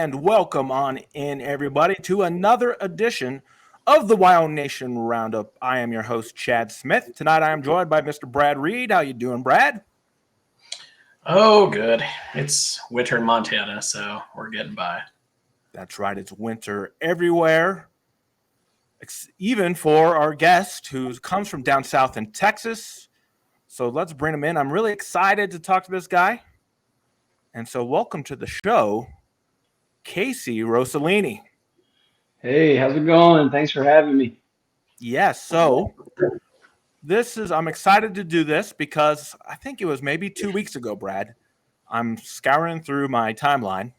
and welcome on in, everybody, to another edition of the WyoNation Roundup. I am your host, Chad Smith. Tonight, I am joined by Mr. Brad Reed. How you doing, Brad? Oh, good. It's winter in Montana, so we're getting by. That's right. It's winter everywhere, even for our guest who comes from down south in Texas. So let's bring him in. I'm really excited to talk to this guy. And so welcome to the show, Casey Rosellini. Hey, how's it going? Thanks for having me. Yes, so I'm excited to do this because I think it was maybe 2 weeks ago, Brad. I'm scouring through my timeline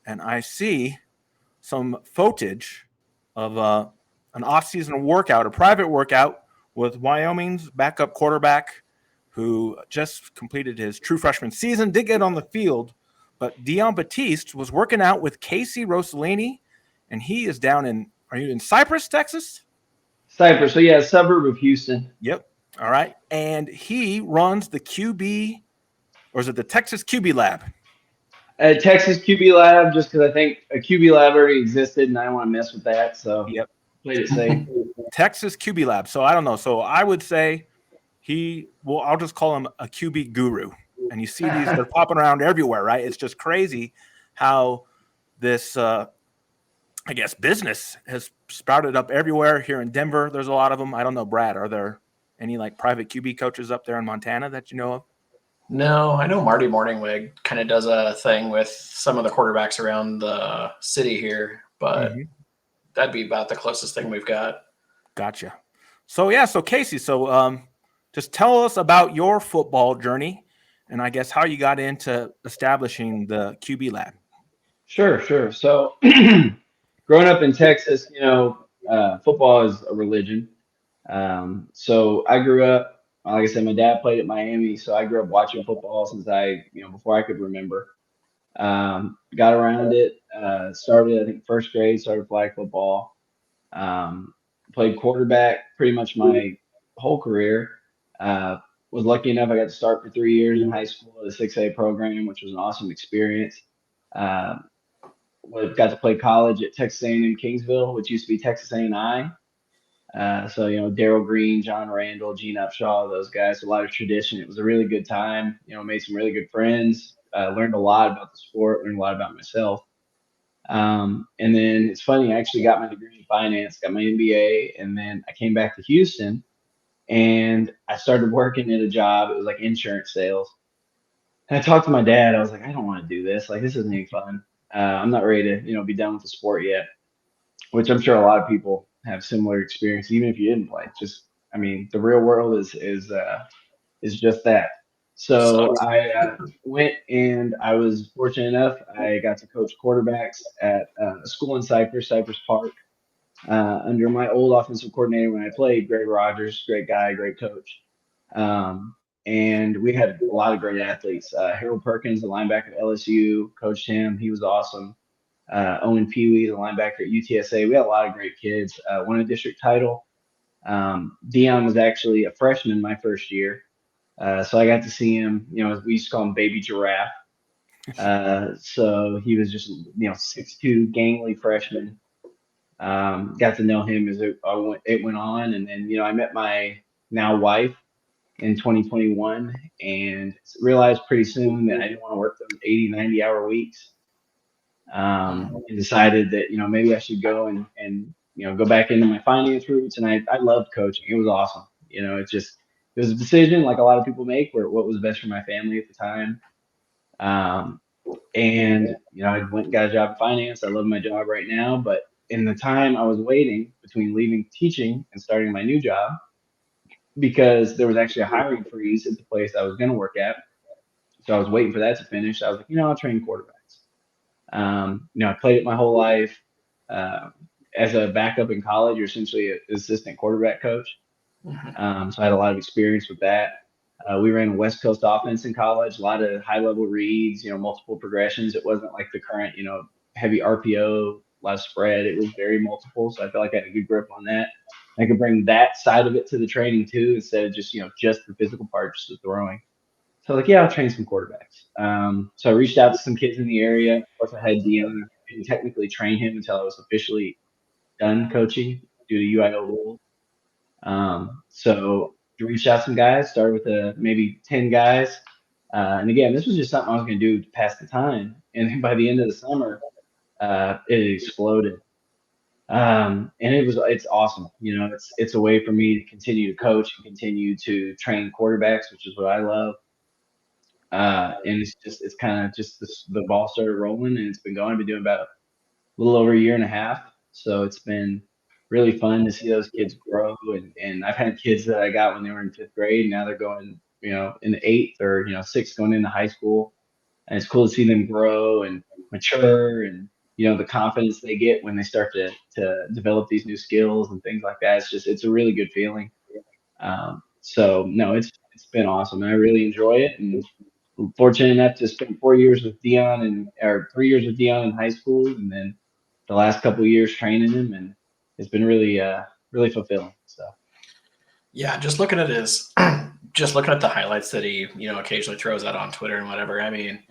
and I see some footage of an off-season workout, a private workout with Wyoming's backup quarterback who just completed his true freshman season, did get on the field, but Deyon Batiste was working out with Casey Rosellini, and he is down in, are you in Cypress, Texas? Cypress, so yeah, suburb of Houston. Yep. All right. And he runs the QB, or is it the Texas QB Lab? Texas QB Lab, just because I think a QB Lab already existed, and I don't want to mess with that, so Yep. played it safe. Texas QB Lab. So I don't know. So I would say I'll just call him a QB guru. And you see these, they're popping around everywhere, right? It's just crazy how this, business has sprouted up everywhere. Here in Denver, there's a lot of them. I don't know, Brad, are there any like private QB coaches up there in Montana that you know of? No, I know Marty Morningwig kind of does a thing with some of the quarterbacks around the city here, but that'd be about the closest thing we've got. Gotcha. So Casey, just tell us about your football journey and I guess how you got into establishing the QB Lab. Sure. So growing up in Texas, football is a religion. So I grew up, like I said, my dad played at Miami, so I grew up watching football since before I could remember. Got around it, started, I think, first grade, started flag football. Played quarterback pretty much my whole career. Was lucky enough I got to start for 3 years in high school at a 6A program, which was an awesome experience. Uh, got to play college at Texas A&M Kingsville, which used to be Texas A&I. Daryl Green, John Randall, Gene Upshaw, those guys, a lot of tradition. It was a really good time. Made some really good friends. Learned a lot about the sport. Learned a lot about myself. And then it's funny, I actually got my degree in finance, got my MBA, and then I came back to Houston and I started working at a job. It was like insurance sales. And I talked to my dad. I was like, I don't want to do this. Like, this isn't any fun. I'm not ready to, be done with the sport yet, which I'm sure a lot of people have similar experience, even if you didn't play. The real world is just that. So I went and I was fortunate enough. I got to coach quarterbacks at a school in Cypress Park, under my old offensive coordinator when I played, Greg Rogers, great guy, great coach. And we had a lot of great athletes. Harold Perkins, the linebacker at LSU, coached him. He was awesome. Owen Pee-wee, the linebacker at UTSA. We had a lot of great kids. Won a district title. Deyon was actually a freshman my first year. So I got to see him, we used to call him Baby Giraffe. So he was just, 6'2", gangly freshman. Got to know him as it went on. And then, I met my now wife in 2021 and realized pretty soon that I didn't want to work those 80, 90-hour weeks. And decided that, maybe I should go and go back into my finance roots. And I loved coaching. It was awesome. It was a decision like a lot of people make where what was best for my family at the time. I went and got a job in finance. I love my job right now. But in the time I was waiting between leaving teaching and starting my new job, because there was actually a hiring freeze at the place I was going to work at. So I was waiting for that to finish. I was like, I'll train quarterbacks. I played it my whole life. As a backup in college, you're essentially an assistant quarterback coach. So I had a lot of experience with that. We ran a West Coast offense in college, a lot of high-level reads, multiple progressions. It wasn't like the current, heavy RPO, a lot of spread. It was very multiple, so I felt like I had a good grip on that. I could bring that side of it to the training too, instead of just the physical part, just the throwing. So I'll train some quarterbacks. So I reached out to some kids in the area. Of course, I had Deyon couldn't technically train him until I was officially done coaching due to UIO rules. So to reach out some guys, started with maybe 10 guys. And again, this was just something I was going to do to pass the time. And then by the end of the summer, it exploded. And it's awesome. It's a way for me to continue to coach and continue to train quarterbacks, which is what I love. And it's kind of just the ball started rolling and it's been going. I've been doing about a little over a year and a half. So it's been really fun to see those kids grow. And I've had kids that I got when they were in 5th grade. Now they're going, in the 8th or, 6th going into high school. And it's cool to see them grow and mature and, the confidence they get when they start to develop these new skills and things like that. It's a really good feeling. So no, it's been awesome. And I really enjoy it. And I'm fortunate enough to spend 4 years with Deyon or 3 years with Deyon in high school. And then the last couple of years training him. And it's been really, really fulfilling. So. Yeah. Just looking at the highlights that he, occasionally throws out on Twitter and whatever. I mean,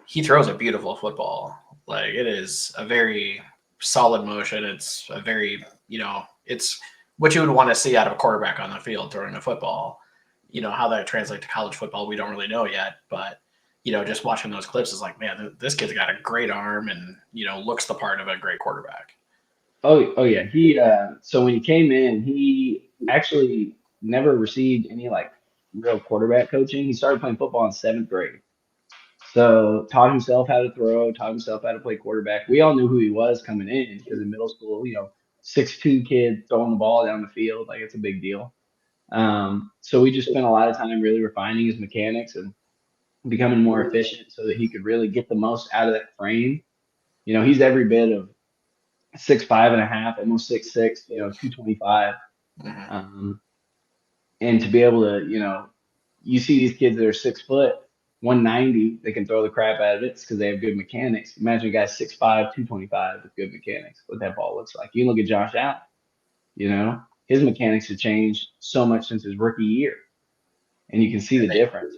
he throws a beautiful football. Like, it is a very solid motion. It's a very, it's what you would want to see out of a quarterback on the field throwing a football. How that translates to college football, we don't really know yet. But, just watching those clips is like, man, this kid's got a great arm and, looks the part of a great quarterback. Oh yeah. So when he came in, he actually never received any like real quarterback coaching. He started playing football in 7th grade. So taught himself how to throw, taught himself how to play quarterback. We all knew who he was coming in because in middle school, 6'2" kid throwing the ball down the field, like it's a big deal. So we just spent a lot of time really refining his mechanics and becoming more efficient so that he could really get the most out of that frame. He's every bit of 6'5.5", almost 6'6", 225. And to be able to, you see these kids that are 6 foot, 190, they can throw the crap out of it because they have good mechanics. Imagine a guy 6'5", 225 with good mechanics, what that ball looks like. You can look at Josh Allen, his mechanics have changed so much since his rookie year. And you can see the difference.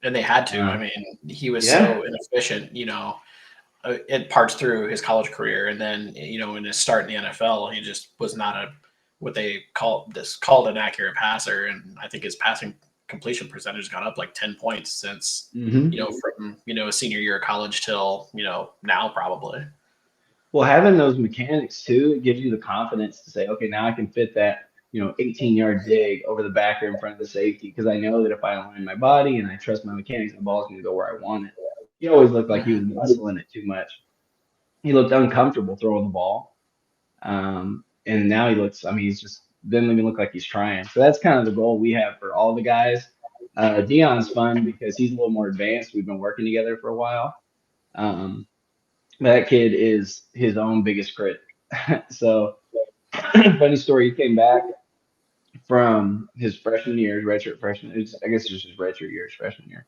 And they had to. I mean, he was so inefficient, it parts through his college career. And then, in his start in the NFL, he just was not what they called an accurate passer. And I think his passing completion percentage has gone up like 10 points since, from, a senior year of college till, now probably. Well, having those mechanics too, it gives you the confidence to say, okay, now I can fit that, 18-yard dig over the backer in front of the safety because I know that if I align my body and I trust my mechanics, the ball's going to go where I want it. He always looked like he was muscling it too much. He looked uncomfortable throwing the ball. And now he looks, he's just doesn't even look like he's trying. So that's kind of the goal we have for all the guys. Deon's fun because he's a little more advanced. We've been working together for a while. That kid is his own biggest critic. So funny story, he came back from his freshman year, his redshirt freshman. I guess it's just his redshirt year, his freshman year.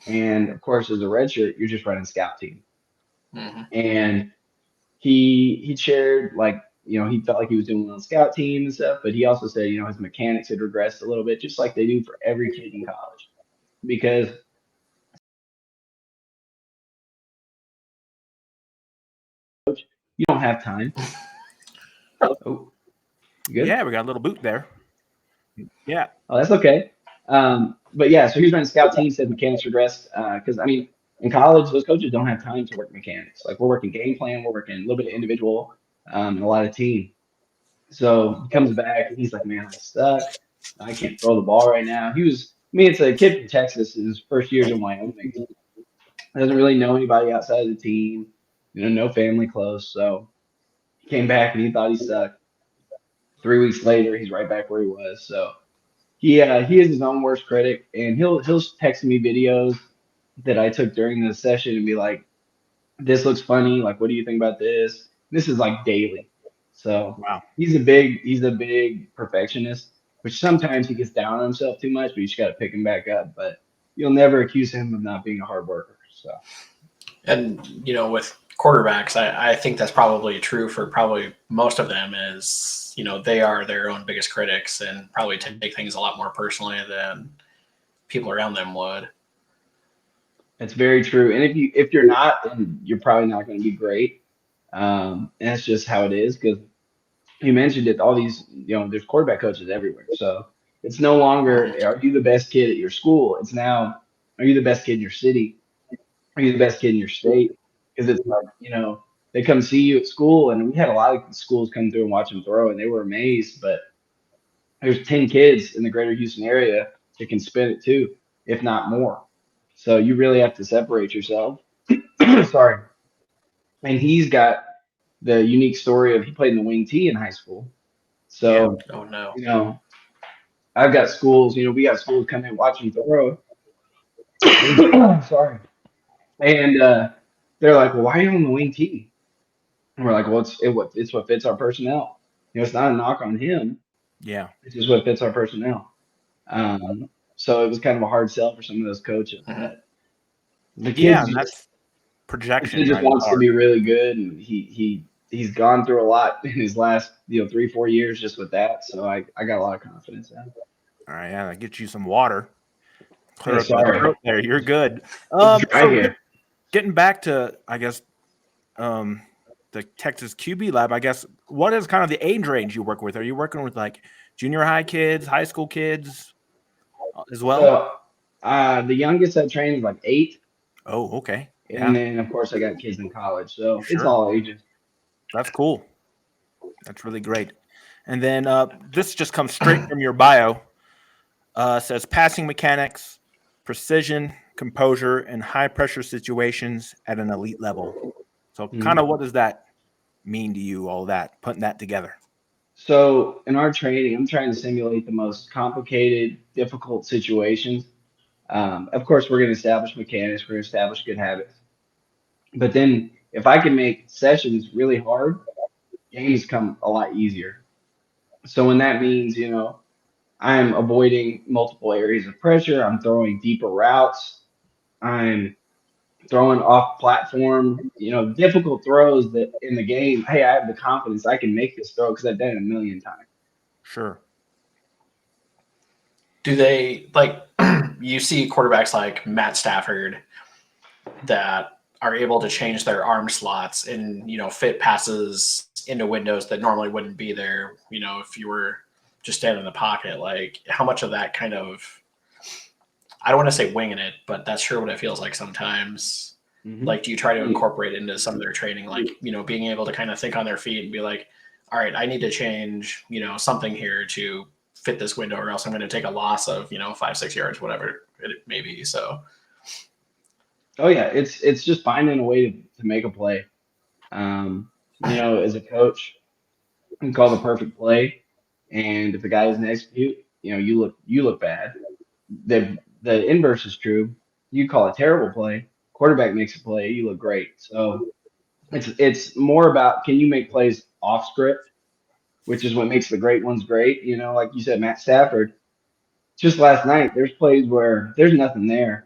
And of course, as a redshirt, you're just running scout team. And he shared like, he felt like he was doing well on scout team and stuff, but he also said, his mechanics had regressed a little bit, just like they do for every kid in college. Because you don't have time. Oh, you good? Yeah, we got a little boot there. Yeah. Oh, that's okay. But yeah, so he was running scout team, said mechanics regressed. Because in college, those coaches don't have time to work mechanics. Like we're working game plan, we're working a little bit of individual, and a lot of team. So he comes back and he's like, man, I suck. I can't throw the ball right now. It's a kid from Texas, his first years in Wyoming. Doesn't really know anybody outside of the team, no family close. So he came back and he thought he sucked. 3 weeks later, he's right back where he was. So he is his own worst critic, and he'll text me videos that I took during the session and be like, this looks funny. Like, what do you think about this? This is like daily. So Wow. he's a big perfectionist, which sometimes he gets down on himself too much, but you just got to pick him back up. But you'll never accuse him of not being a hard worker. So, and with quarterbacks, I think that's probably true for probably most of them is, they are their own biggest critics and probably take things a lot more personally than people around them would. That's very true. And if you're not, then you're probably not going to be great. And that's just how it is because you mentioned it. All these, there's quarterback coaches everywhere. So it's no longer are you the best kid at your school? It's now are you the best kid in your city? Are you the best kid in your state? Because it's like they come see you at school, and we had a lot of schools come through and watch him throw, and they were amazed. But there's 10 kids in the greater Houston area that can spin it too, if not more. So you really have to separate yourself. Sorry. And he's got the unique story of he played in the wing T in high school. Yeah. So, Oh no. I've got schools, we got schools come in watch him throw. Sorry. And they're like, well, why are you on the wing T? And we're like, well, it's what fits our personnel. It's not a knock on him. Yeah. It's just what fits our personnel. So it was kind of a hard sell for some of those coaches. Mhm. But the Yeah, kids and just that's projection, he just right? Is wants to hard. be really good, and he's gone through a lot in his last 3-4 years just with that. So I got a lot of confidence in him. All right, yeah, that gets you some water. Clear Hey, up that sorry, throat there. You're good. it's dry So here. getting back to, I guess, the Texas QB lab, I guess, what is kind of the age range you work with? Are you working with like junior high kids, high school kids as well? So the youngest I trained is like 8, Oh, okay. and Yeah, then of course I got kids in college, so it's sure. all ages. That's cool. That's really great. And then this just comes straight from your bio. Says passing mechanics, precision, composure, and high pressure situations at an elite level. So, kind Mhm. of what does that mean to you, all that, putting that together? So in our training, I'm trying to simulate the most complicated, difficult situations. Of course, we're going to establish mechanics, we're going to establish good habits. But then if I can make sessions really hard, games come a lot easier. So when that means, I'm avoiding multiple areas of pressure, I'm throwing deeper routes, I'm throwing off platform, difficult throws that in the game, hey, I have the confidence I can make this throw because I've done it a million times. Sure. Do they like you see quarterbacks like Matt Stafford that are able to change their arm slots and fit passes into windows that normally wouldn't be there, if you were just standing in the pocket? Like how much of that kind of, I don't want to say winging it, but that's sure what it feels like sometimes. Mm-hmm. Like, do you try to incorporate into some of their training, like, being able to kind of think on their feet and be like, all right, I need to change, something here to fit this window, or else I'm going to take a loss of, 5-6 yards, whatever it may be. So, Oh yeah, it's just finding a way to make a play. As a coach, you can call the perfect play, and if the guy doesn't execute, you look bad. The inverse is true. You call a terrible play, quarterback makes a play, you look great. So it's more about can you make plays off script, which is what makes the great ones great. Like you said, Matt Stafford. Just last night, there's plays where there's nothing there.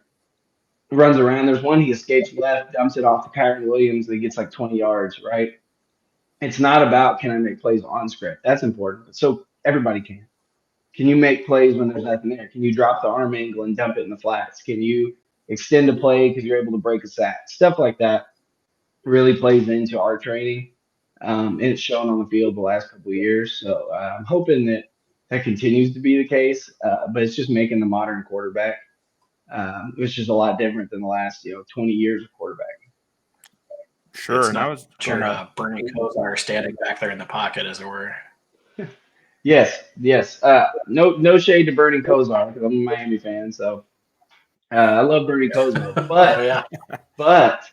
Runs around. There's one he escapes left, dumps it off to Kyron Williams, that gets like 20 yards. Right. It's not about can I make plays on script. That's important. But so everybody can. Can you make plays when there's nothing there? Can you drop the arm angle and dump it in the flats? Can you extend a play because you're able to break a sack? Stuff like that really plays into our training, and it's shown on the field the last couple of years. So I'm hoping that continues to be the case. But it's just making the modern quarterback, which is a lot different than the last 20 years of quarterback. Sure. it's And I not was your gonna, Bernie Kosar standing back there in the pocket, as it were. Yes, yes. No shade to Bernie Kosar because I'm a Miami fan, so I love Bernie Kosar. Oh yeah, But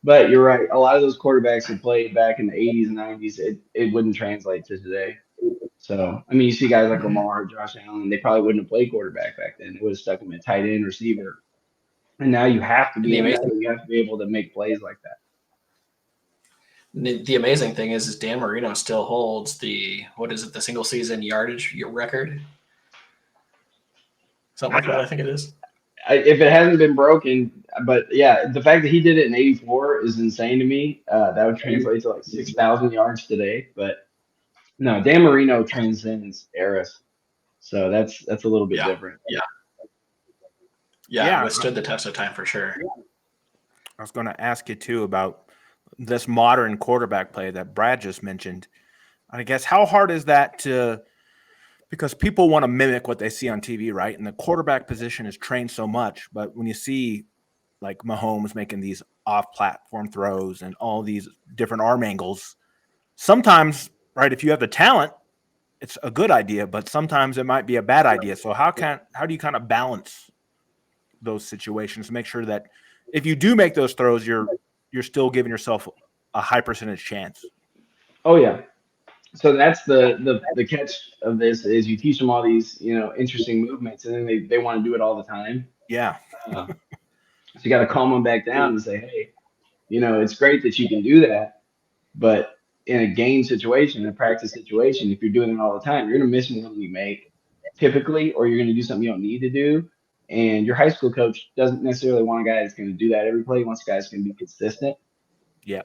but you're right. A lot of those quarterbacks who played back in the 80s and 90s, it wouldn't translate to today. So I mean, you see guys like Lamar, Josh Allen, they probably wouldn't have played quarterback back then. They would have stuck them at tight end, receiver. And now you have to and be in that. You have to be able to make plays like that. the amazing thing is Dan Marino still holds the the single season yardage record, something like that. I think it is. If it hasn't been broken, but yeah, the fact that he did it in '84 is insane to me. That would translate to like 6,000 yards today. But no, Dan Marino transcends eras, so that's a little bit Yeah, different. yeah, it yeah, withstood the test of time for sure. I was going to ask you too about this modern quarterback play that Brad just mentioned, I guess how hard is that to because people want to mimic what they see on TV, right? And the quarterback position is trained so much, but when you see like Mahomes making these off-platform throws and all these different arm angles, sometimes, right, if you have the talent, it's a good idea, but sometimes it might be a bad idea. So how do you kind of balance those situations to make sure that if you do make those throws, you're still giving yourself a high percentage chance? Oh yeah. So that's the catch of this is you teach them all these, interesting movements, and then they want to do it all the time. Yeah. Uh, so you got to calm them back down and say, hey, it's great that you can do that, but in a game situation, in a practice situation, if you're doing it all the time, you're going to miss more than you make typically, or you're going to do something you don't need to do. And your high school coach doesn't necessarily want a guy that's going to do that every play. He wants guys who can be consistent. Yeah.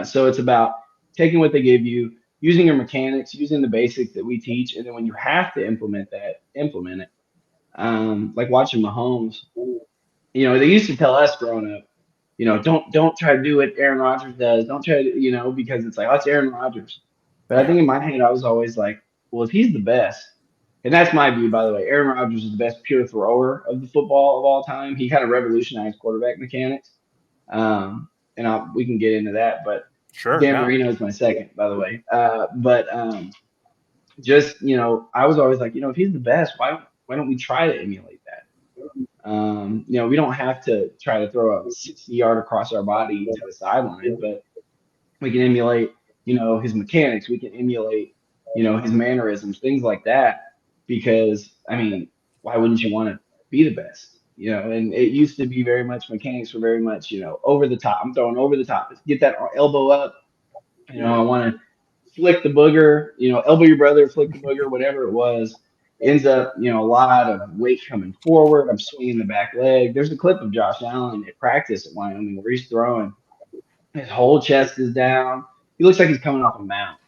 So it's about taking what they give you, using your mechanics, using the basics that we teach, and then when you have to implement that, implement it. Like watching Mahomes, they used to tell us growing up, don't try to do what Aaron Rodgers does. Don't try to, because it's like, oh, it's Aaron Rodgers. But I Yeah. think in my head, I was always like, well, if he's the best, and that's my view, by the way, Aaron Rodgers is the best pure thrower of the football of all time. He kind of revolutionized quarterback mechanics. And we can get into that, but Sure. Dan Yeah. Marino is my second, by the way. But just I was always like, if he's the best, why don't we try to emulate that? We don't have to try to throw a 60-yard across our body to the sideline, but we can emulate, his mechanics. We can emulate, his mannerisms, things like that. Because I mean, why wouldn't you want to be the best? And it used to be very much mechanics were very much, over the top. I'm throwing over the top. Get that elbow up. I want to flick the booger, elbow your brother, flick the booger, whatever it was. Ends up, a lot of weight coming forward. I'm swinging the back leg. There's a clip of Josh Allen at practice at Wyoming where he's throwing. His whole chest is down. He looks like he's coming off a mount.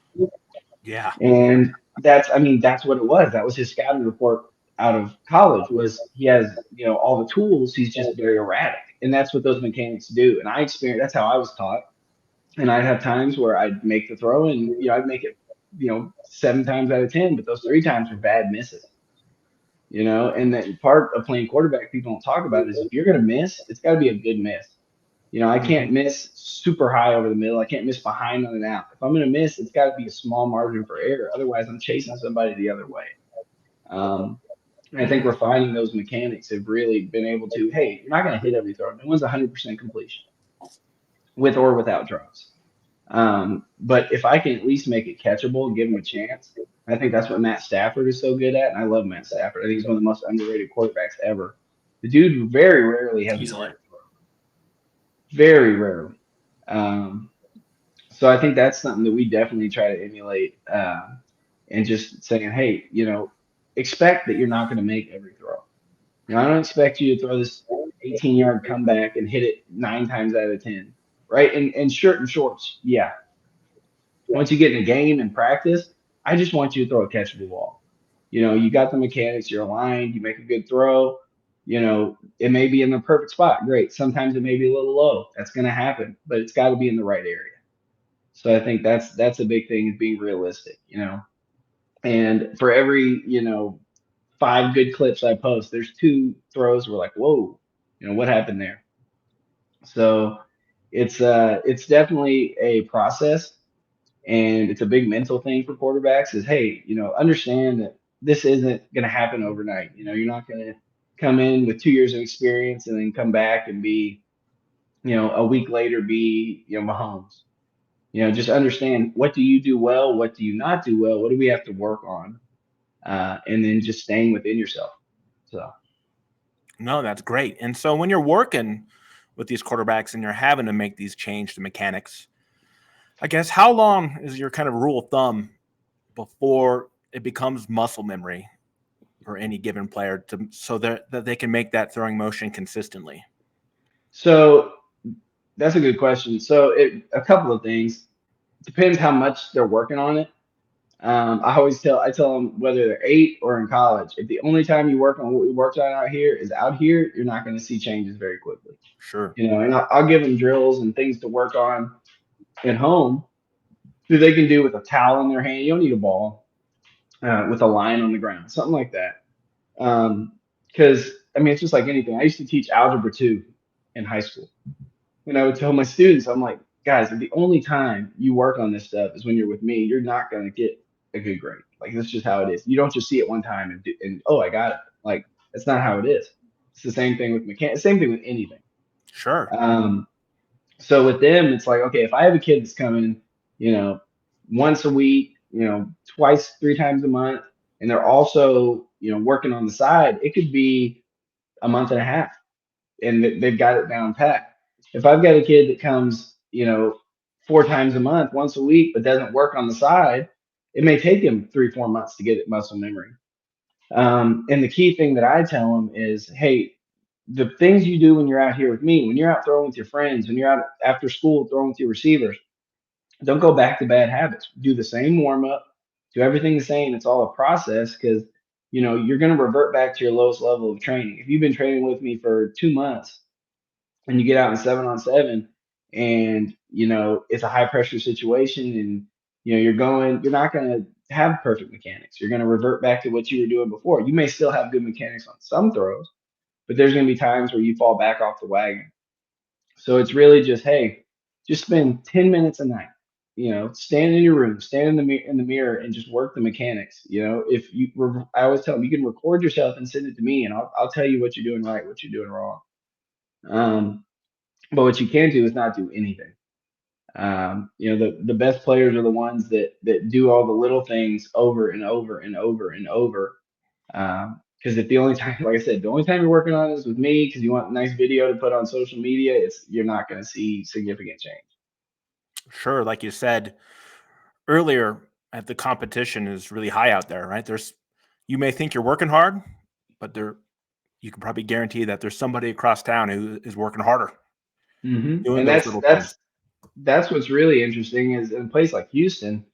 Yeah. And that's what it was. That was his scouting report out of college was he has, all the tools. He's just very erratic. And that's what those mechanics do. And that's how I was taught. And I'd have times where I'd make the throw and, I'd make it, 7 times out of 10, but those 3 times were bad misses. And then part of playing quarterback people don't talk about is if you're going to miss, it's got to be a good miss. I can't miss super high over the middle. I can't miss behind on an out. If I'm going to miss, it's got to be a small margin for error. Otherwise, I'm chasing somebody the other way. And I think refining those mechanics have really been able to, hey, you're not going to hit every throw. No one's 100% completion with or without drops. But if I can at least make it catchable and give him a chance, I think that's what Matt Stafford is so good at. And I love Matt Stafford. I think he's one of the most underrated quarterbacks ever. The dude very rarely has a Easily. bad throw. Very rarely. Um, so I think that's something that we definitely try to emulate, and just saying, hey, expect that you're not going to make every throw. I don't expect you to throw this 18-yard comeback and hit it 9 times out of 10, right? And shirt and shorts, yeah. Once you get in a game and practice, I just want you to throw a catchable ball. You got the mechanics, you're aligned, you make a good throw. It may be in the perfect spot. Great. Sometimes it may be a little low. That's going to happen, but it's got to be in the right area. So I think that's a big thing is being realistic. And for every, 5 good clips I post, there's 2 throws where like, whoa, what happened there? So it's definitely a process and it's a big mental thing for quarterbacks is hey, understand that this isn't gonna happen overnight. You're not gonna come in with 2 years of experience and then come back and be, a week later be, Mahomes. Just understand what do you do well, what do you not do well, what do we have to work on, and then just staying within yourself. So No, that's great. And so when you're working with these quarterbacks and you're having to make these change to mechanics, I guess how long is your kind of rule of thumb before it becomes muscle memory for any given player so that they can make that throwing motion consistently? so that's a good question. So a couple of things. Depends how much they're working on it. I tell them whether they're 8 or in college, if the only time you work on what we worked on out here is out here, you're not going to see changes very quickly. Sure. And I'll give them drills and things to work on. at home that they can do with a towel in their hand. You don't need a ball, with a line on the ground, something like that. Because I mean, it's just like anything. I used to teach algebra 2 in high school. And I would tell my students, I'm like, guys, the only time you work on this stuff is when you're with me. You're not going to get a good grade. Like, that's just how it is. You don't just see it one time and oh, I got it. Like, that's not how it is. It's the same thing with mechanics, same thing with anything. Sure. So with them, it's like, okay, if I have a kid that's coming, once a week, twice, 3 times a month, and they're also, working on the side, it could be a month and a half and they've got it down pat. If I've got a kid that comes, 4 times a month, once a week, but doesn't work on the side, it may take him 3, 4 months to get it muscle memory. And the key thing that I tell them is, hey, the things you do when you're out here with me, when you're out throwing with your friends, when you're out after school throwing with your receivers, don't go back to bad habits. Do the same warm up, do everything the same. It's all a process because you're going to revert back to your lowest level of training. If you've been training with me for 2 months and you get out in 7-on-7 and it's a high pressure situation and you're not going to have perfect mechanics. You're going to revert back to what you were doing before. You may still have good mechanics on some throws, but there's going to be times where you fall back off the wagon. So it's really just, hey, just spend 10 minutes a night. Stand in your room, stand in the mirror, and just work the mechanics. If I always tell them you can record yourself and send it to me, and I'll tell you what you're doing right, what you're doing wrong. But what you can do is not do anything. The best players are the ones that do all the little things over and over and over and over. Because if the only time, like I said, the only time you're working on is with me because you want a nice video to put on social media, you're not going to see significant change. Sure. Like you said earlier, at the competition is really high out there, right? You may think you're working hard, but you can probably guarantee that there's somebody across town who is working harder, doing And those little things. that's what's really interesting is in a place like Houston,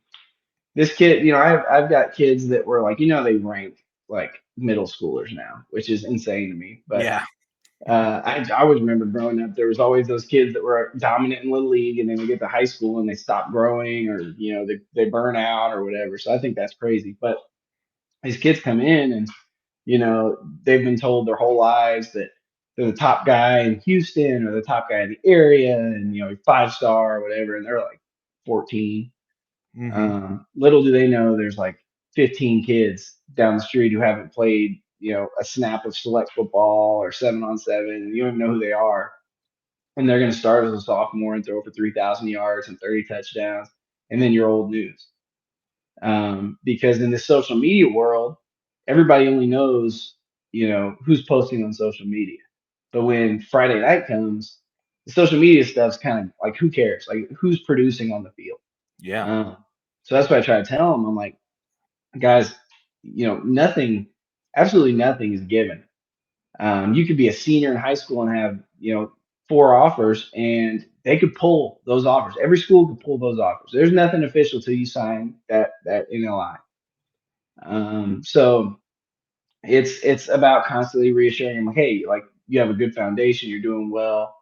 this kid, I've got kids that were like, they rank like middle schoolers now, which is insane to me. But Yeah. I always remember growing up, there was always those kids that were dominant in little league, and then they get to high school and they stop growing, or they burn out or whatever. So I think that's crazy. But these kids come in and they've been told their whole lives that they're the top guy in Houston or the top guy in the area, and 5-star or whatever, and they're like 14. Mm-hmm. Little do they know there's like 15 kids down the street who haven't played, a snap of select football or 7-on-7, and you don't even know who they are. And they're going to start as a sophomore and throw for 3,000 yards and 30 touchdowns, and then you're old news. Because in the social media world, everybody only knows, who's posting on social media. But when Friday night comes, the social media stuff's kind of like, who cares? Like, who's producing on the field? Yeah. So that's what I try to tell them. I'm like, guys, nothing, absolutely nothing is given. You could be a senior in high school and have, 4 offers, and they could pull those offers. Every school could pull those offers. There's nothing official till you sign that NLI. So it's about constantly reassuring them, like, hey, like, you have a good foundation, you're doing well.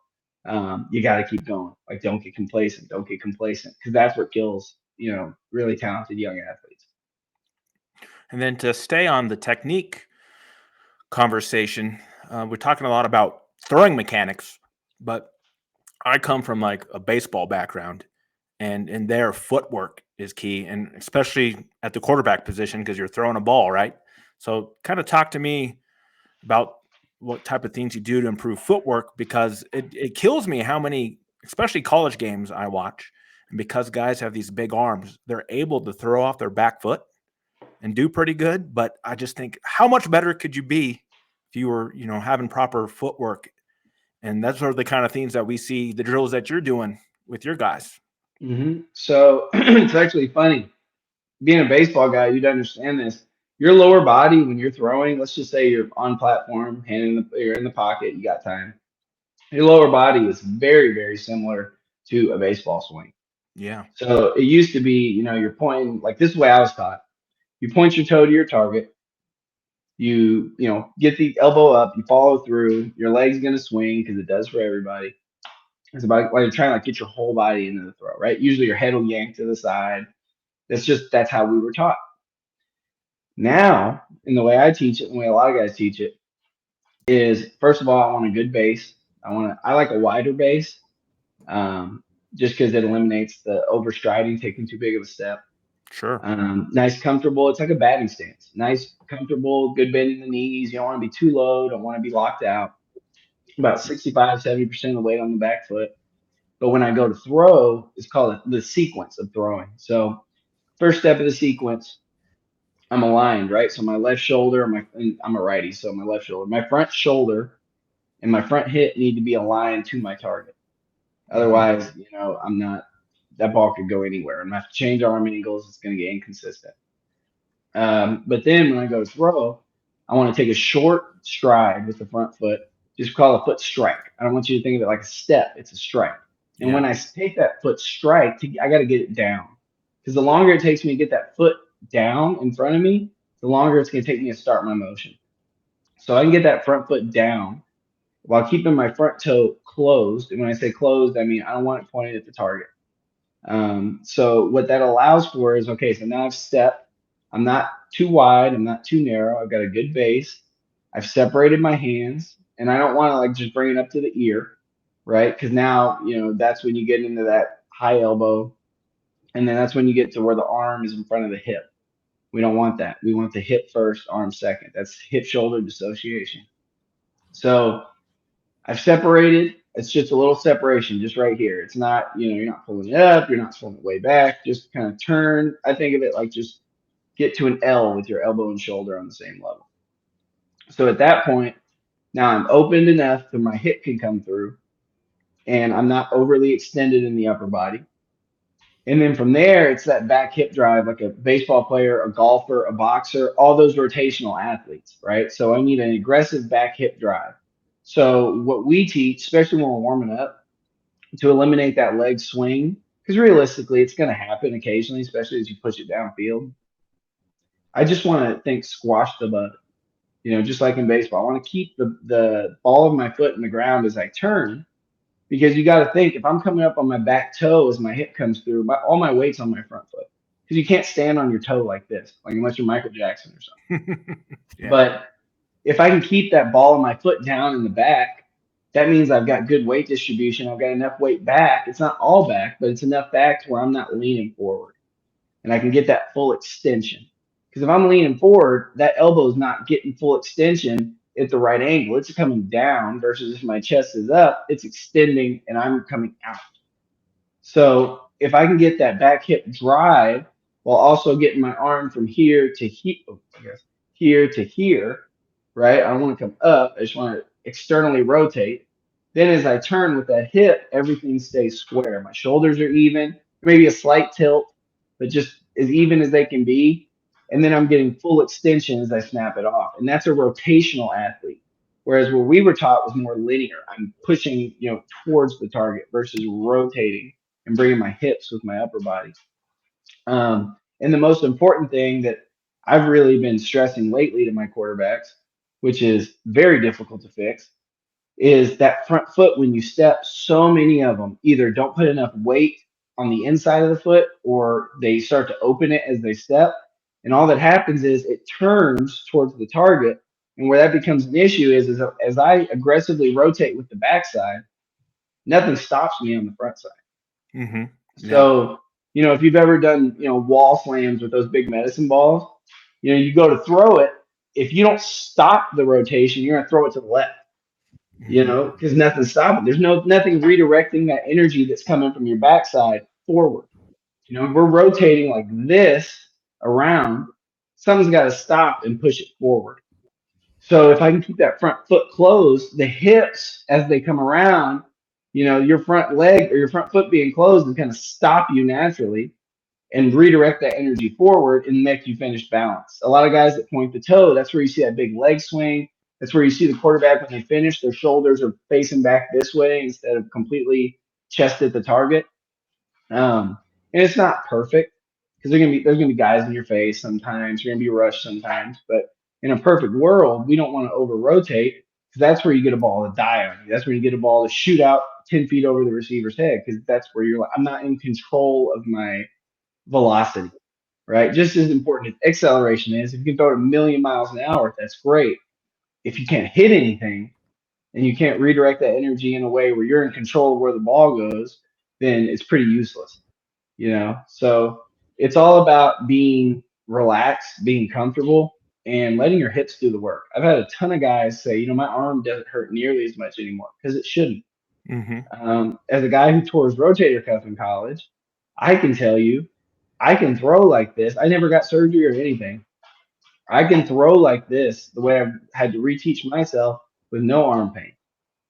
You got to keep going. Like, don't get complacent. Don't get complacent, because that's what kills, really talented young athletes. And then to stay on the technique conversation, we're talking a lot about throwing mechanics, but I come from like a baseball background, and in their footwork is key, and especially at the quarterback position because you're throwing a ball, right? So, kind of talk to me about what type of things you do to improve footwork, because it kills me how many, especially college games, I watch, and because guys have these big arms, they're able to throw off their back foot and do pretty good. But I just think, how much better could you be if you were, having proper footwork? And that's sort of the kind of things that we see, the drills that you're doing with your guys. So it's actually funny. Being a baseball guy, you'd understand this. Your lower body, when you're throwing, let's just say you're on platform, you're in the pocket, you got time. Your lower body is very, very similar to a baseball swing. Yeah. So it used to be, you're pointing, like, this is the way I was taught. You point your toe to your target. You get the elbow up. You follow through. Your leg's gonna swing because it does for everybody. It's about like trying to like get your whole body into the throw, right? Usually your head will yank to the side. That's how we were taught. Now, in the way I teach it, and the way a lot of guys teach it, is first of all, I want a good base. I like a wider base, just because it eliminates the overstriding, taking too big of a step. Sure. Nice, comfortable. It's like a batting stance. Nice, comfortable, good bend in the knees. You don't want to be too low. Don't want to be locked out. About 65, 70% of the weight on the back foot. But when I go to throw, it's called the sequence of throwing. So first step of the sequence, I'm aligned, right? So my left shoulder, I'm a righty, so my left shoulder, my front shoulder and my front hip need to be aligned to my target. Otherwise, I'm not, that ball could go anywhere. I'm gonna have to change arm angles. It's going to get inconsistent. But then when I go to throw, I want to take a short stride with the front foot. Just call it a foot strike. I don't want you to think of it like a step. It's a strike. And Yeah. when I take that foot strike, I got to get it down. Because the longer it takes me to get that foot down in front of me, the longer it's going to take me to start my motion. So I can get that front foot down while keeping my front toe closed. And when I say closed, I mean I don't want it pointed at the target. So what that allows for is, okay, so now I've stepped. I'm not too wide. I'm not too narrow. I've got a good base. I've separated my hands, and I don't want to like just bring it up to the ear, right? Because now, that's when you get into that high elbow, and then that's when you get to where the arm is in front of the hip. We don't want that. We want the hip first, arm second. That's hip shoulder dissociation. So I've separated. It's just a little separation, just right here. It's not, you're not pulling it up. You're not pulling it way back. Just kind of turn. I think of it like just get to an L with your elbow and shoulder on the same level. So at that point, now I'm opened enough that my hip can come through, and I'm not overly extended in the upper body. And then from there, it's that back hip drive, like a baseball player, a golfer, a boxer, all those rotational athletes, right? So I need an aggressive back hip drive. So what we teach, especially when we're warming up, to eliminate that leg swing, because realistically, it's going to happen occasionally, especially as you push it downfield. I just want to think squash the bug, just like in baseball. I want to keep the ball of my foot in the ground as I turn, because you got to think, if I'm coming up on my back toe as my hip comes through, all my weight's on my front foot. Because you can't stand on your toe like this, like unless you're Michael Jackson or something. Yeah. But if I can keep that ball of my foot down in the back, that means I've got good weight distribution. I've got enough weight back. It's not all back, but it's enough back to where I'm not leaning forward. And I can get that full extension. Because if I'm leaning forward, that elbow is not getting full extension at the right angle. It's coming down versus if my chest is up, it's extending and I'm coming out. So if I can get that back hip drive while also getting my arm from here to here to here, right? I don't want to come up. I just want to externally rotate. Then as I turn with that hip, everything stays square. My shoulders are even, maybe a slight tilt, but just as even as they can be. And then I'm getting full extension as I snap it off. And that's a rotational athlete. Whereas what we were taught was more linear. I'm pushing, towards the target versus rotating and bringing my hips with my upper body. And the most important thing that I've really been stressing lately to my quarterbacks, which is very difficult to fix, is that front foot. When you step, so many of them either don't put enough weight on the inside of the foot, or they start to open it as they step. And all that happens is it turns towards the target. And where that becomes an issue is as I aggressively rotate with the backside, nothing stops me on the front side. Mm-hmm. Yeah. So, if you've ever done, wall slams with those big medicine balls, you go to throw it. If you don't stop the rotation, you're going to throw it to the left, because nothing's stopping. There's nothing redirecting that energy that's coming from your backside forward. We're rotating like this around. Something's got to stop and push it forward. So if I can keep that front foot closed, the hips, as they come around, your front leg or your front foot being closed is going to stop you naturally and redirect that energy forward and make you finish balance. A lot of guys that point the toe, that's where you see that big leg swing. That's where you see the quarterback, when they finish, their shoulders are facing back this way instead of completely chest at the target. And it's not perfect, because there's gonna be guys in your face sometimes. You're gonna be rushed sometimes, but in a perfect world, we don't want to over rotate, because that's where you get a ball to die on you. That's where you get a ball to shoot out 10 feet over the receiver's head, because that's where you're like, I'm not in control of my velocity, right? Just as important as acceleration is. If you can throw it a million miles an hour, that's great. If you can't hit anything and you can't redirect that energy in a way where you're in control of where the ball goes, then it's pretty useless, you know? So it's all about being relaxed, being comfortable, and letting your hips do the work. I've had a ton of guys say, my arm doesn't hurt nearly as much anymore, because it shouldn't. Mm-hmm. As a guy who tore his rotator cuff in college, I can tell you, I can throw like this. I never got surgery or anything. I can throw like this the way I've had to reteach myself with no arm pain,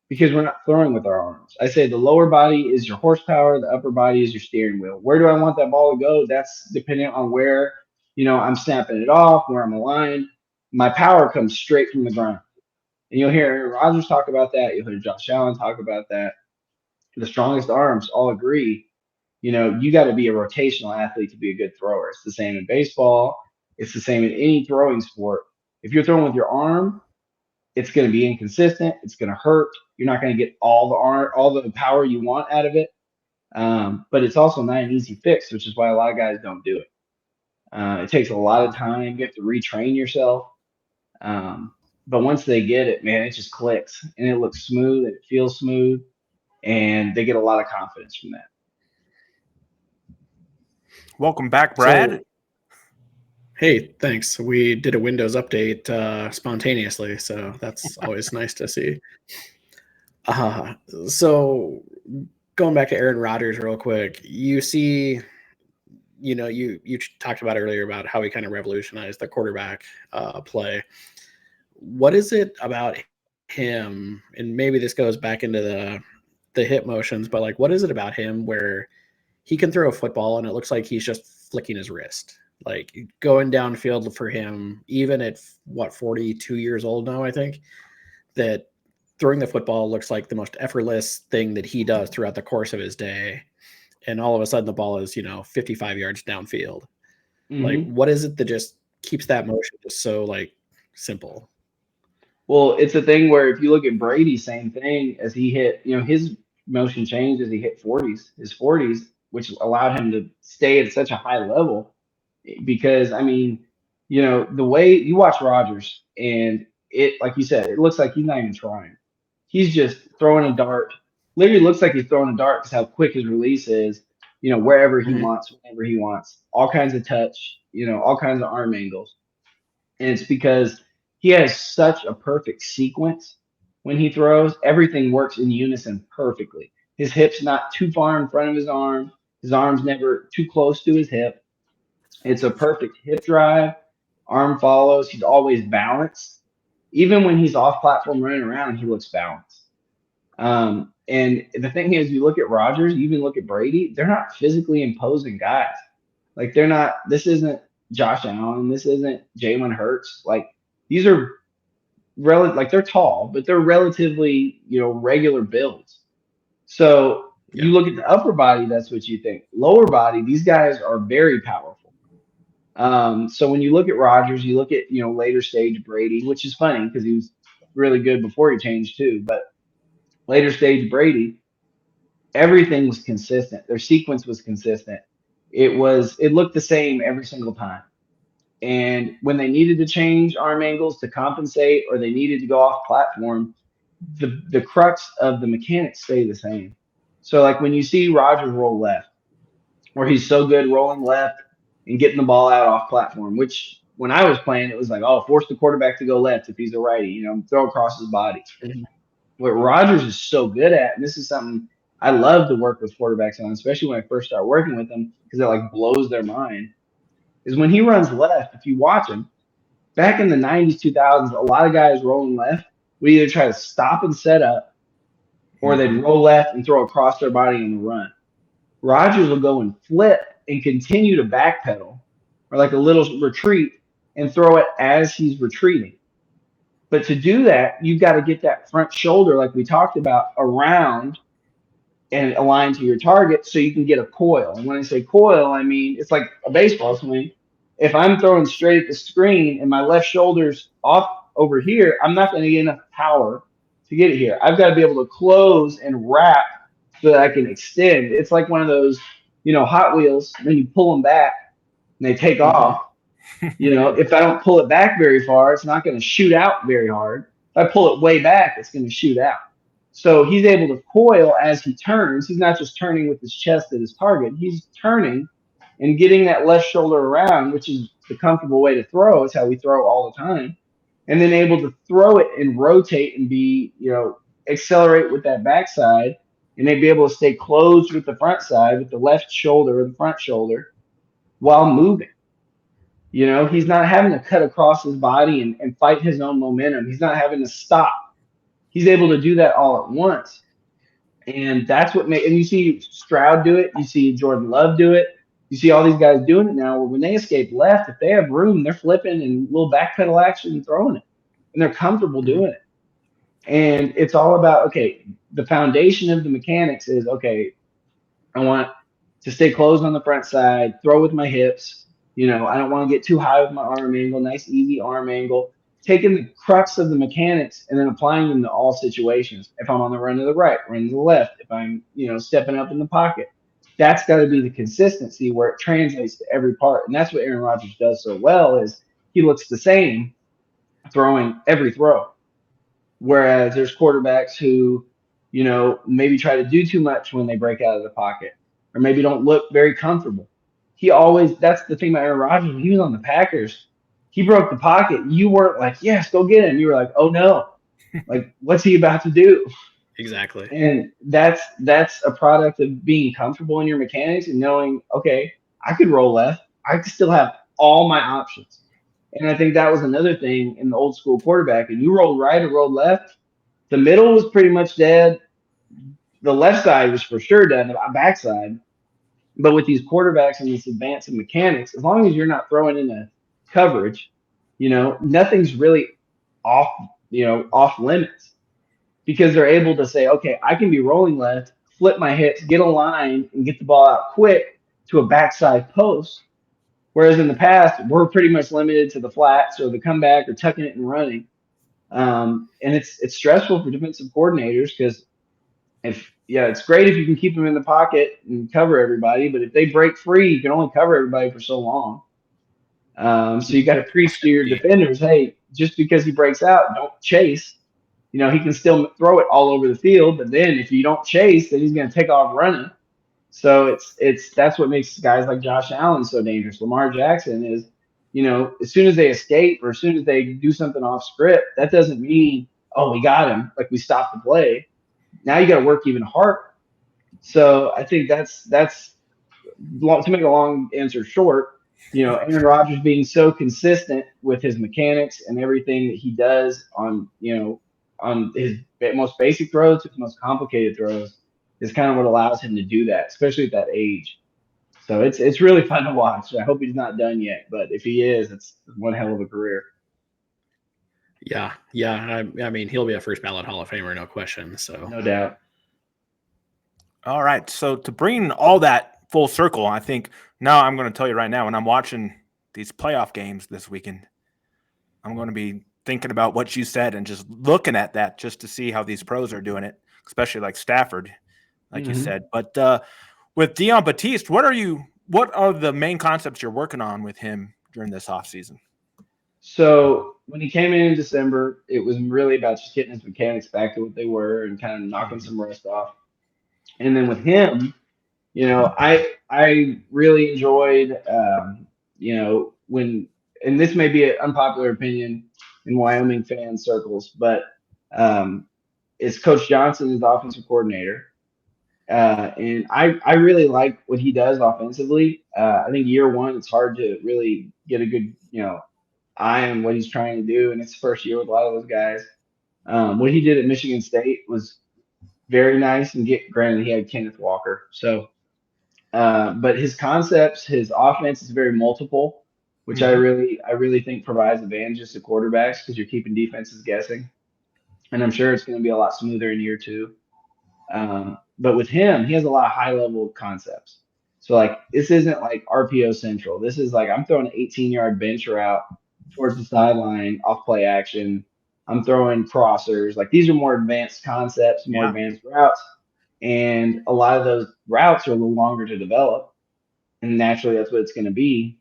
because we're not throwing with our arms. I say the lower body is your horsepower, the upper body is your steering wheel. Where do I want that ball to go? That's dependent on where, I'm snapping it off, where I'm aligned. My power comes straight from the ground. And you'll hear Aaron Rodgers talk about that. You'll hear Josh Allen talk about that. The strongest arms all agree, you got to be a rotational athlete to be a good thrower. It's the same in baseball. It's the same in any throwing sport. If you're throwing with your arm, it's going to be inconsistent. It's going to hurt. You're not going to get all the power you want out of it. But it's also not an easy fix, which is why a lot of guys don't do it. It takes a lot of time. You have to retrain yourself. But once they get it, man, it just clicks, and it looks smooth, and it feels smooth, and they get a lot of confidence from that. Welcome back, Brad. Hey, thanks. We did a Windows update spontaneously, so that's always nice to see. So going back to Aaron Rodgers real quick, you see, you talked about earlier about how he kind of revolutionized the quarterback play. What is it about him, and maybe this goes back into the hip motions, but like, what is it about him where he can throw a football and it looks like he's just flicking his wrist? Like going downfield for him, even at 42 years old now, I think, that throwing the football looks like the most effortless thing that he does throughout the course of his day. And all of a sudden the ball is, 55 yards downfield. Mm-hmm. Like, what is it that just keeps that motion just so like simple? Well, it's a thing where if you look at Brady, same thing, as he hit, his motion changed as he hit his 40s, which allowed him to stay at such a high level. Because, the way you watch Rodgers, and it, like you said, it looks like he's not even trying. He's just throwing a dart. Literally looks like he's throwing a dart because how quick his release is, wherever he wants, whenever he wants. All kinds of touch, all kinds of arm angles. And it's because he has such a perfect sequence when he throws. Everything works in unison perfectly. His hip's not too far in front of his arm. His arm's never too close to his hip. It's a perfect hip drive. Arm follows. He's always balanced. Even when he's off platform running around, he looks balanced. And the thing is, you look at Rodgers, you even look at Brady, they're not physically imposing guys. Like this isn't Josh Allen. This isn't Jalen Hurts. Like these are they're tall, but they're relatively, regular builds. So you look at the upper body, that's what you think. Lower body, these guys are very powerful. So when you look at Rodgers, you look at, later stage Brady, which is funny because he was really good before he changed too. But later stage Brady, everything was consistent. Their sequence was consistent. It looked the same every single time. And when they needed to change arm angles to compensate, or they needed to go off platform, the crux of the mechanics stay the same. So like when you see Rodgers roll left, where he's so good rolling left and getting the ball out off platform, which when I was playing, it was like, oh, force the quarterback to go left if he's a righty, throw across his body. Mm-hmm. What Rodgers is so good at, and this is something I love to work with quarterbacks on, especially when I first start working with them, because it like blows their mind, is when he runs left, if you watch him, back in the 90s, 2000s, a lot of guys rolling left would either try to stop and set up, or they'd roll left and throw across their body in the run. Rodgers will go and flip and continue to backpedal, or like a little retreat, and throw it as he's retreating. But to do that, you've got to get that front shoulder, like we talked about, around and aligned to your target so you can get a coil. And when I say coil, I mean it's like a baseball swing. If I'm throwing straight at the screen and my left shoulder's off over here, I'm not going to get enough power to get it here. I've got to be able to close and wrap so that I can extend. It's like one of those, Hot Wheels when you pull them back and they take off. If I don't pull it back very far, it's not going to shoot out very hard. If I pull it way back, it's going to shoot out. So he's able to coil as he turns. He's not just turning with his chest at his target. He's turning and getting that left shoulder around, which is the comfortable way to throw. It's how we throw all the time. And then able to throw it and rotate and be, accelerate with that backside, and they'd be able to stay closed with the front side, with the left shoulder or the front shoulder while moving. He's not having to cut across his body and fight his own momentum. He's not having to stop. He's able to do that all at once. And that's what and you see Stroud do it. You see Jordan Love do it. You see all these guys doing it now. When they escape left, if they have room, they're flipping and little backpedal action and throwing it. And they're comfortable doing it. And it's all about, okay, the foundation of the mechanics is, okay, I want to stay closed on the front side, throw with my hips. I don't want to get too high with my arm angle, nice, easy arm angle. Taking the crux of the mechanics and then applying them to all situations. If I'm on the run to the right, run to the left, if I'm, stepping up in the pocket, that's got to be the consistency where it translates to every part. And that's what Aaron Rodgers does so well is he looks the same throwing every throw. Whereas there's quarterbacks who, maybe try to do too much when they break out of the pocket or maybe don't look very comfortable. That's the thing about Aaron Rodgers. When he was on the Packers, he broke the pocket. You weren't like, yes, go get him. You were like, oh no, like what's he about to do? Exactly. And that's a product of being comfortable in your mechanics and knowing, okay, I could roll left. I could still have all my options. And I think that was another thing in the old school quarterback. And you rolled right or rolled left, the middle was pretty much dead. The left side was for sure dead, the backside. But with these quarterbacks and this advance in mechanics, as long as you're not throwing in a coverage, nothing's really off, off limits because they're able to say, okay, I can be rolling left, flip my hips, get a line, and get the ball out quick to a backside post. Whereas in the past, we're pretty much limited to the flats or the comeback or tucking it and running. And it's stressful for defensive coordinators because it's great if you can keep them in the pocket and cover everybody, but if they break free, you can only cover everybody for so long. So you got to preach to your defenders, hey, just because he breaks out, don't chase. He can still throw it all over the field, but then if you don't chase, then he's going to take off running. So that's what makes guys like Josh Allen so dangerous. Lamar Jackson is, as soon as they escape or as soon as they do something off script, that doesn't mean, oh, we got him, like we stopped the play. Now you got to work even harder. So I think that's to make a long answer short. Aaron Rodgers being so consistent with his mechanics and everything that he does on his most basic throws to his most complicated throws is kind of what allows him to do that, especially at that age. So it's really fun to watch. I hope he's not done yet, but if he is, it's one hell of a career. Yeah. I mean, he'll be a first ballot Hall of Famer, no question. So no doubt. All right. So to bring all that full circle, I think now I'm going to tell you right now, when I'm watching these playoff games this weekend, I'm going to be thinking about what you said and just looking at that just to see how these pros are doing it, especially like Stafford, like you said. But with Deyon Batiste, what are the main concepts you're working on with him during this offseason? So when he came in December, it was really about just getting his mechanics back to what they were and kind of knocking some rust off. And then with him, I really enjoyed, when, and this may be an unpopular opinion in Wyoming fan circles, but it's Coach Johnson is the offensive coordinator. And I really like what he does offensively. I think year one, it's hard to really get a good, eye on what he's trying to do. And it's the first year with a lot of those guys. What he did at Michigan State was very nice, and granted he had Kenneth Walker. So, but his concepts, his offense is very multiple, which I really think provides advantages to quarterbacks because you're keeping defenses guessing. And I'm sure it's going to be a lot smoother in year two. But with him, he has a lot of high level concepts. So like, this isn't like RPO central. This is like, I'm throwing an 18-yard bench route towards the sideline off play action, I'm throwing crossers. Like these are more advanced concepts, more Yeah. advanced routes. And a lot of those routes are a little longer to develop. And naturally, that's what it's going to be.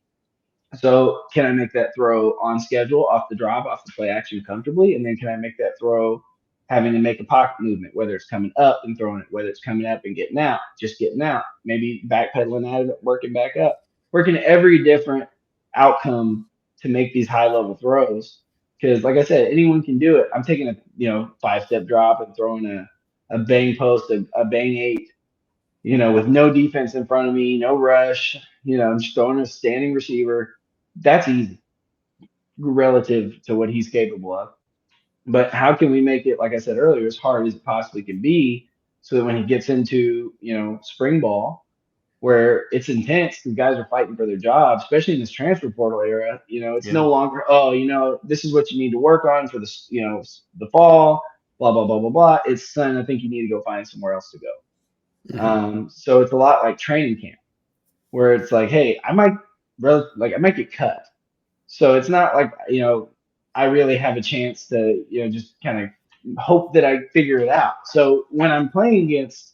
So can I make that throw on schedule, off the drop, off the play action comfortably? And then can I make that throw having to make a pocket movement, whether it's coming up and throwing it, whether it's coming up and getting out, just getting out, maybe backpedaling out of it, working back up, working every different outcome to make these high level throws. Because like I said, anyone can do it. I'm taking a 5-step drop and throwing a bang post, a bang eight, with no defense in front of me, no rush, just throwing a standing receiver. That's easy relative to what he's capable of. But how can we make it, like I said earlier, as hard as it possibly can be so that when he gets into, spring ball, where it's intense because guys are fighting for their jobs, especially in this transfer portal era, it's no longer, this is what you need to work on for the, the fall, blah, blah, blah, blah, blah. It's, son, I think you need to go find somewhere else to go. So it's a lot like training camp where it's like, hey, I might get cut. So it's not like, I really have a chance to, just kind of hope that I figure it out. So when I'm playing against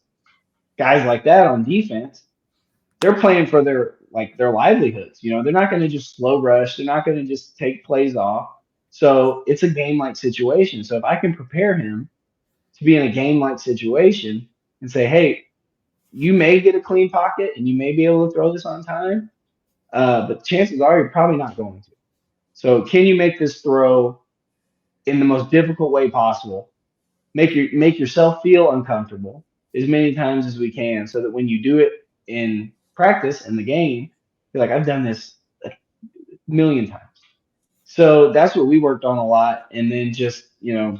guys like that on defense, they're playing for their livelihoods. They're not going to just slow rush. They're not going to just take plays off. So it's a game like situation. So if I can prepare him to be in a game like situation and say, hey, you may get a clean pocket and you may be able to throw this on time, but chances are you're probably not going to. So can you make this throw in the most difficult way possible? Make yourself feel uncomfortable as many times as we can, so that when you do it in practice in the game, you're like, I've done this a million times. So that's what we worked on a lot. And then just, the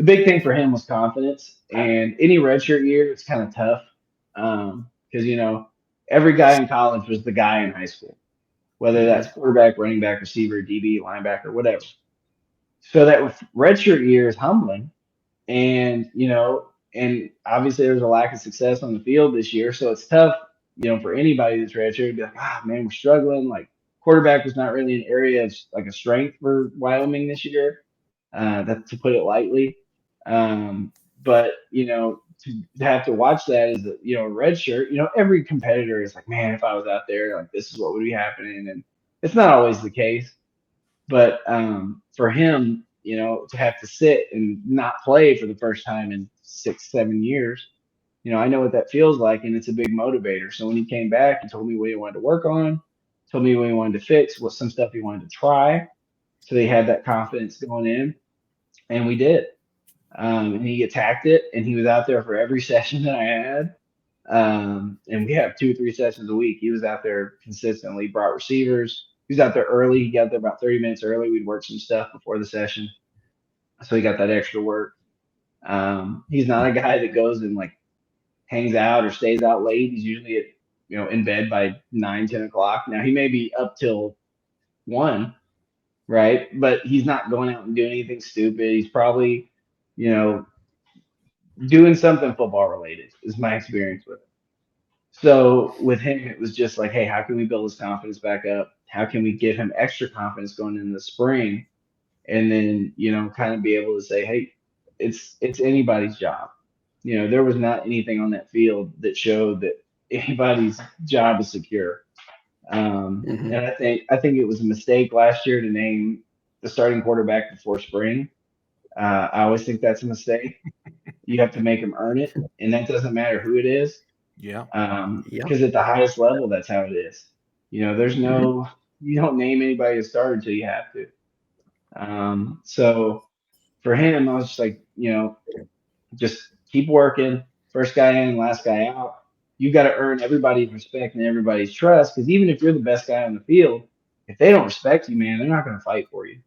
big thing for him was confidence. And any redshirt year, it's kind of tough because, every guy in college was the guy in high school, whether that's quarterback, running back, receiver, DB, linebacker, whatever. So that redshirt year is humbling. And, and obviously there was a lack of success on the field this year. So it's tough, for anybody that's redshirt to be like, man, we're struggling. Like quarterback was not really an area of like a strength for Wyoming this year. That's to put it lightly. But to have to watch that as a red shirt, every competitor is like, man, if I was out there, like this is what would be happening. And it's not always the case. But for him, to have to sit and not play for the first time in 6-7 years, I know what that feels like, and it's a big motivator. So when he came back, he told me what he wanted to work on, told me what he wanted to fix, what some stuff he wanted to try. So they had that confidence going in, and we did. And he attacked it, and he was out there for every session that I had. And we have 2 or 3 sessions a week. He was out there consistently, brought receivers. He was out there early. He got there about 30 minutes early. We'd work some stuff before the session. So he got that extra work. He's not a guy that goes and like hangs out or stays out late. He's usually in bed by 9-10 o'clock. Now he may be up till 1, right? But he's not going out and doing anything stupid. He's probably, doing something football related is my experience with him. So with him, it was just like, hey, how can we build his confidence back up? How can we give him extra confidence going into the spring? And then, kind of be able to say, hey, it's anybody's job. There was not anything on that field that showed that anybody's job is secure. And I think it was a mistake last year to name the starting quarterback before spring. I always think that's a mistake. You have to make them earn it, and that doesn't matter who it is. Yeah. Because at the highest level, that's how it is. There's no, you don't name anybody a starter until you have to. So for him, I was just like, just keep working. First guy in, last guy out. You got to earn everybody's respect and everybody's trust. Because even if you're the best guy on the field, if they don't respect you, man, they're not going to fight for you.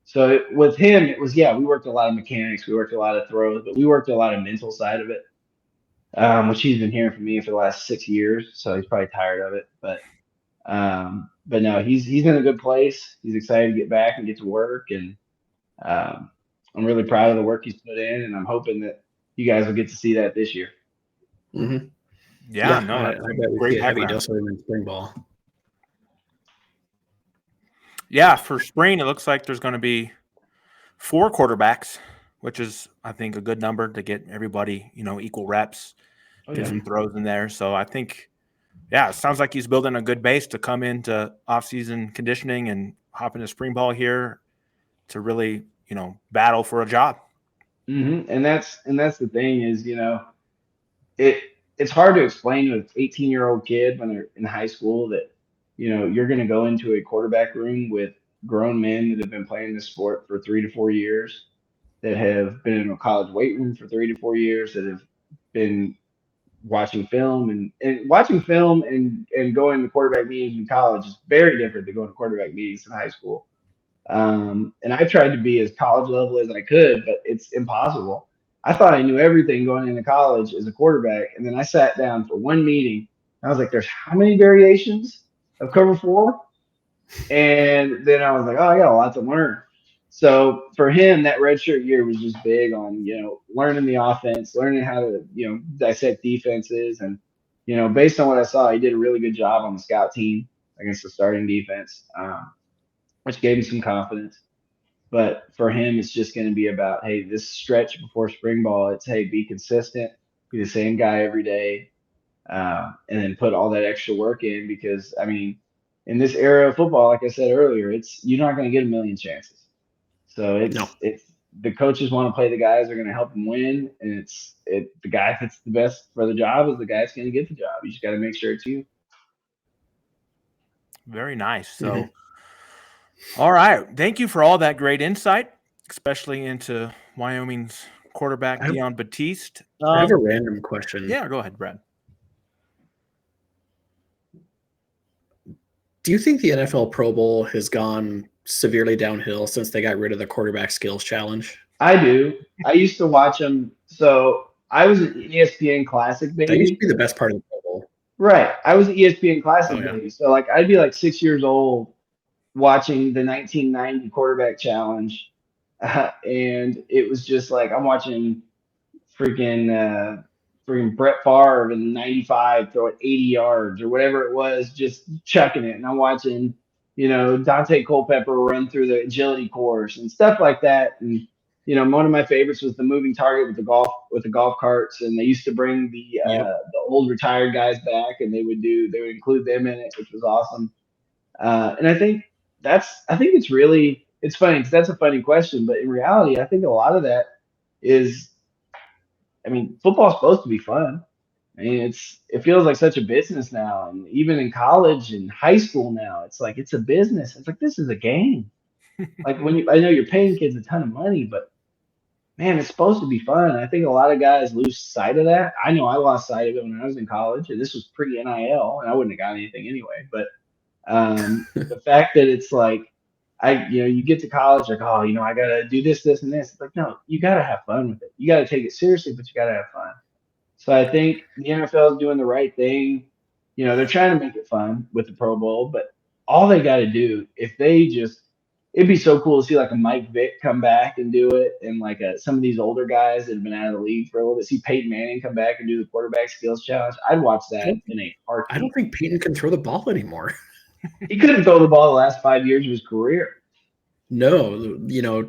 So with him, it was, we worked a lot of mechanics. We worked a lot of throws, but we worked a lot of mental side of it. Which he's been hearing from me for the last 6 years, so he's probably tired of it. But no, he's in a good place. He's excited to get back and get to work, and I'm really proud of the work he's put in, and I'm hoping that you guys will get to see that this year. Yeah, no, I bet we see a heavy dose of him in spring ball. Yeah, for spring, it looks like there's going to be 4 quarterbacks, which is, I think, a good number to get everybody, equal reps, get some throws in there. So I think, it sounds like he's building a good base to come into off-season conditioning and hop into spring ball here to really, battle for a job. Mm-hmm. And that's the thing is, it's hard to explain to an 18-year-old kid when they're in high school that, you're going to go into a quarterback room with grown men that have been playing this sport for 3 to 4 years, that have been in a college weight room for 3 to 4 years, that have been watching film and watching film and going to quarterback meetings in college is very different than going to quarterback meetings in high school. And I tried to be as college level as I could, but it's impossible. I thought I knew everything going into college as a quarterback, and then I sat down for one meeting. And I was like, "There's how many variations of cover four?" And then I was like, "Oh, I got a lot to learn." So for him, that redshirt year was just big on learning the offense, learning how to dissect defenses, and based on what I saw, he did a really good job on the scout team against the starting defense, which gave him some confidence. But for him, it's just going to be about, hey, this stretch before spring ball, it's, hey, be consistent, be the same guy every day, and then put all that extra work in because, I mean, in this era of football, like I said earlier, you're not going to get a million chances. So it's the coaches want to play the guys that are going to help them win, and the guy that's the best for the job is the guy that's going to get the job. You just got to make sure it's you. Very nice. So, all right. Thank you for all that great insight, especially into Wyoming's quarterback, Deyon Batiste. I have a random question. Yeah, go ahead, Brad. Do you think the NFL Pro Bowl has gone severely downhill since they got rid of the quarterback skills challenge? I do. I used to watch them. So I was an ESPN Classic baby. That used to be the best part of the Pro Bowl. Right. I was an ESPN Classic baby. So I'd be like 6 years old watching the 1990 quarterback challenge. And it was just like I'm watching freaking Brett Favre in '95 throw it 80 yards or whatever it was, just chucking it. And I'm watching, Dante Culpepper run through the agility course and stuff like that. And one of my favorites was the moving target with the golf carts, and they used to bring the old retired guys back, and they would include them in it, which was awesome. And I think it's funny because that's a funny question, but in reality, I think a lot of that is, I mean, football's supposed to be fun. I mean, it feels like such a business now, and even in college and high school now, it's like it's a business. It's like this is a game. Like I know you're paying kids a ton of money, but man, it's supposed to be fun. I think a lot of guys lose sight of that. I know I lost sight of it when I was in college, and this was pre-NIL, and I wouldn't have got anything anyway. But the fact that it's like, you get to college, like, oh, I got to do this, this, and this. It's like, no, you got to have fun with it. You got to take it seriously, but you got to have fun. So I think the NFL is doing the right thing. They're trying to make it fun with the Pro Bowl, but all they got to do, it'd be so cool to see like a Mike Vick come back and do it, and like some of these older guys that have been out of the league for a little bit, see Peyton Manning come back and do the quarterback skills challenge. I'd watch that in a heartbeat. I don't think Peyton can throw the ball anymore. He couldn't throw the ball the last 5 years of his career. No,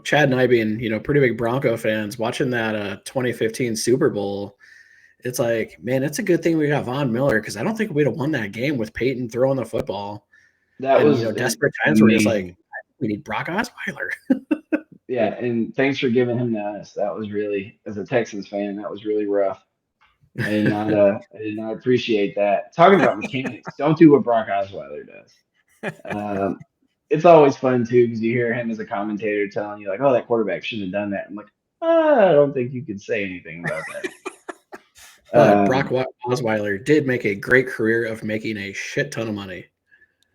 Chad and I being, pretty big Bronco fans, watching that 2015 Super Bowl, it's like, man, it's a good thing we got Von Miller, because I don't think we'd have won that game with Peyton throwing the football. That was desperate times where it's like, we need Brock Osweiler. Yeah, and thanks for giving him to us. That was really, as a Texans fan, that was really rough. I did not appreciate that. Talking about mechanics, don't do what Brock Osweiler does. It's always fun too because you hear him as a commentator telling you like, "Oh, that quarterback shouldn't have done that." I'm like, I don't think you could say anything about that. Brock Osweiler did make a great career of making a shit ton of money.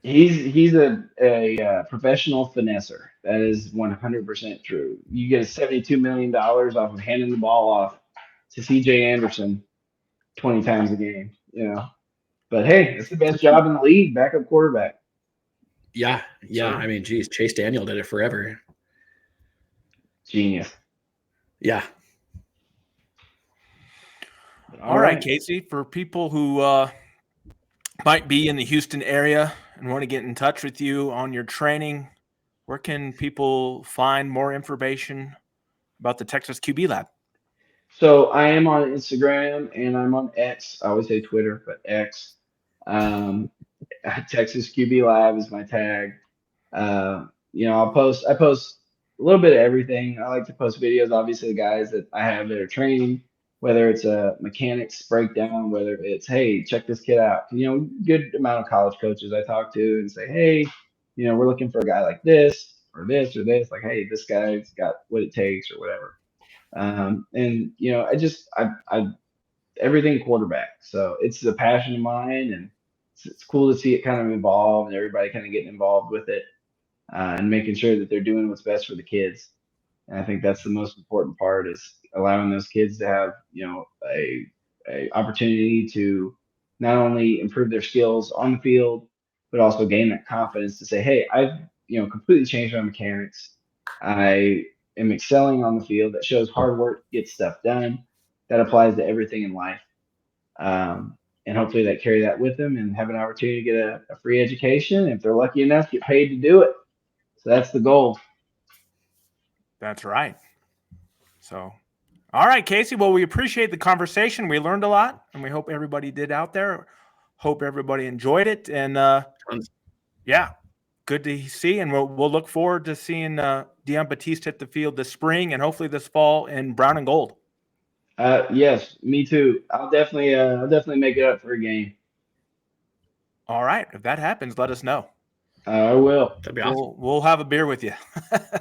He's a professional finesser. That is 100% true. You get $72 million off of handing the ball off to C.J. Anderson 20 times a game, But hey, it's the best job in the league, backup quarterback. Yeah. I mean, geez, Chase Daniel did it forever. Genius. Yeah. All right, Casey, for people who might be in the Houston area and want to get in touch with you on your training, where can people find more information about the Texas QB Lab? So I am on Instagram and I'm on X. I always say Twitter, but X. Um, Texas QB Lab is my tag. I post a little bit of everything. I like to post videos, obviously, the guys that I have that are training, whether it's a mechanics breakdown, whether it's, hey, check this kid out. Good amount of college coaches I talk to and say, hey, we're looking for a guy like this or this or this. Like, hey, this guy's got what it takes or whatever. I everything quarterback. So it's a passion of mine, and it's cool to see it kind of evolve and everybody kind of getting involved with it, and making sure that they're doing what's best for the kids. And I think that's the most important part is allowing those kids to have, a opportunity to not only improve their skills on the field, but also gain that confidence to say, hey, I've, completely changed my mechanics. I am excelling on the field. That shows hard work gets stuff done. That applies to everything in life. And hopefully they carry that with them and have an opportunity to get a free education. If they're lucky enough, get paid to do it. So that's the goal. That's right. So, all right, Casey. Well, we appreciate the conversation. We learned a lot, and we hope everybody did out there. Hope everybody enjoyed it. And yeah, good to see. And we'll look forward to seeing Deyon Batiste hit the field this spring and hopefully this fall in brown and gold. Yes, me too. I'll definitely make it up for a game. All right. If that happens, let us know. I will. That'd be awesome. We'll have a beer with you.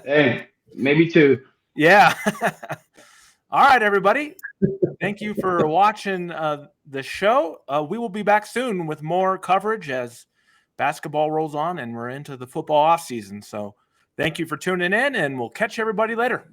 Hey, maybe two. Yeah. All right, everybody. Thank you for watching the show. We will be back soon with more coverage as basketball rolls on and we're into the football off season. So thank you for tuning in, and we'll catch everybody later.